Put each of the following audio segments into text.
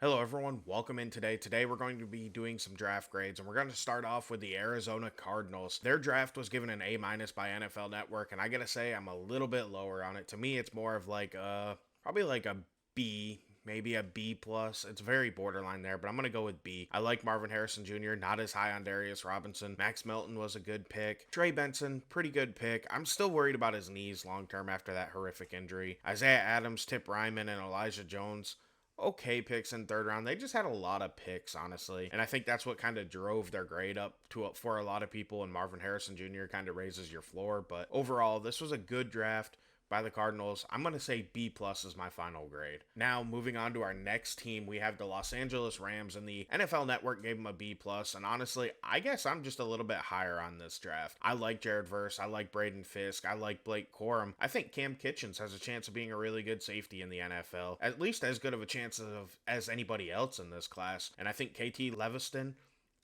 Hello everyone, welcome in today. Today we're going to be doing some draft grades and we're going to start off with the Arizona Cardinals. Their draft was given an A- by NFL Network and I gotta say I'm a little bit lower on it. To me it's more of like probably like a B, maybe a B plus. It's very borderline there, but I'm gonna go with B. I like Marvin Harrison Jr., not as high on Darius Robinson. Max Melton was a good pick. Trey Benson, pretty good pick. I'm still worried about his knees long term after that horrific injury. Isaiah Adams, Tip Ryman, and Elijah Jones, okay picks in third round. They just had a lot of picks, honestly. And I think that's what kind of drove their grade up to for a lot of people. And Marvin Harrison Jr. kind of raises your floor. But overall, this was a good draft by the Cardinals. I'm going to say B plus is my final grade. Now, moving on to our next team, we have the Los Angeles Rams, and the NFL Network gave them a B plus. And honestly, I guess I'm just a little bit higher on this draft. I like Jared Verse. I like Braden Fisk. I like Blake Corum. I think Cam Kitchens has a chance of being a really good safety in the NFL, at least as good of a chance of as anybody else in this class. And I think KT Leviston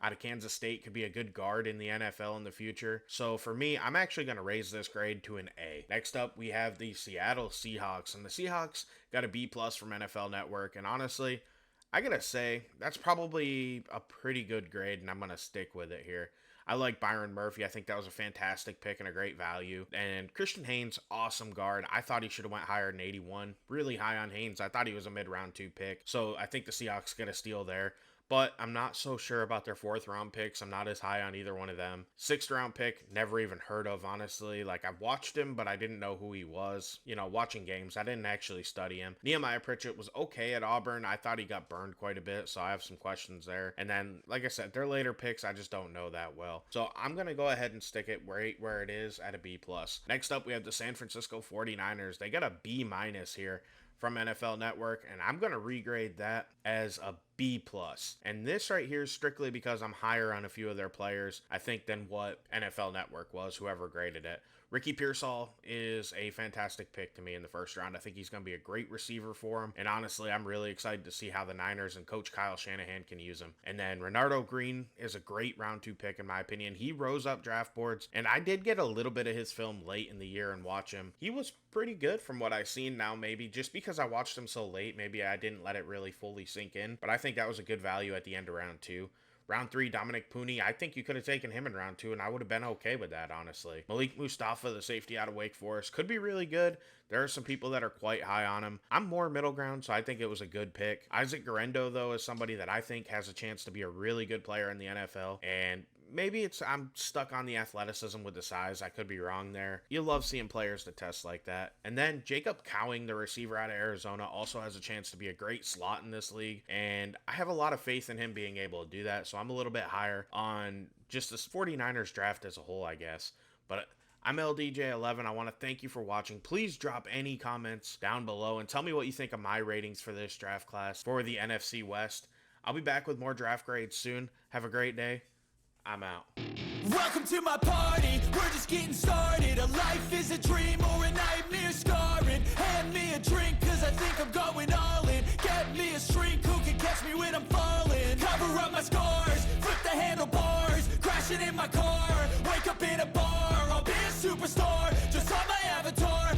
out of Kansas State could be a good guard in the NFL in the future. So for me, I'm actually going to raise this grade to an A. Next up, we have the Seattle Seahawks, and the Seahawks got a B plus from NFL Network. And honestly, I gotta say, that's probably a pretty good grade, and I'm going to stick with it here. I like Byron Murphy. I think that was a fantastic pick and a great value. And Christian Haynes, awesome guard. I thought he should have went higher than 81. Really high on Haynes. I thought he was a mid-round 2 pick. So I think the Seahawks get a steal there. But I'm not so sure about their 4th round picks. I'm not as high on either one of them. 6th round pick, never even heard of, honestly. Like, I've watched him, but I didn't know who he was. You know, watching games, I didn't actually study him. Nehemiah Pritchett was okay at Auburn. I thought he got burned quite a bit, so I have some questions there. And then, like I said, their later picks, I just don't know that well. So I'm going to go ahead and stick it right where it is at a B+. Next up, we have the San Francisco 49ers. They got a B- here from NFL Network, and I'm going to regrade that as a B+. And this right here is strictly because I'm higher on a few of their players, I think, than what NFL Network was, whoever graded it. Ricky Pearsall is a fantastic pick to me in the first round. I think he's going to be a great receiver for him. And honestly, I'm really excited to see how the Niners and Coach Kyle Shanahan can use him. And then Renardo Green is a great round 2 pick in my opinion. He rose up draft boards, and I did get a little bit of his film late in the year and watch him. He was pretty good from what I've seen. Now, maybe just because I watched him so late, maybe I didn't let it really fully sink in. But I think that was a good value at the end of round 2. Round 3, Dominic Pooney, I think you could have taken him in round 2, and I would have been okay with that, honestly. Malik Mustafa, the safety out of Wake Forest, could be really good. There are some people that are quite high on him. I'm more middle ground, so I think it was a good pick. Isaac Guerendo, though, is somebody that I think has a chance to be a really good player in the NFL, and maybe I'm stuck on the athleticism with the size. I could be wrong there. You love seeing players to test like that. And then Jacob Cowing, the receiver out of Arizona, also has a chance to be a great slot in this league. And I have a lot of faith in him being able to do that. So I'm a little bit higher on just this 49ers draft as a whole, I guess. But I'm LDJ11. I want to thank you for watching. Please drop any comments down below and tell me what you think of my ratings for this draft class for the NFC West. I'll be back with more draft grades soon. Have a great day. I'm out. Welcome to my party, we're just getting started. A life is a dream or a nightmare scarring. Hand me a drink cause I think I'm going on.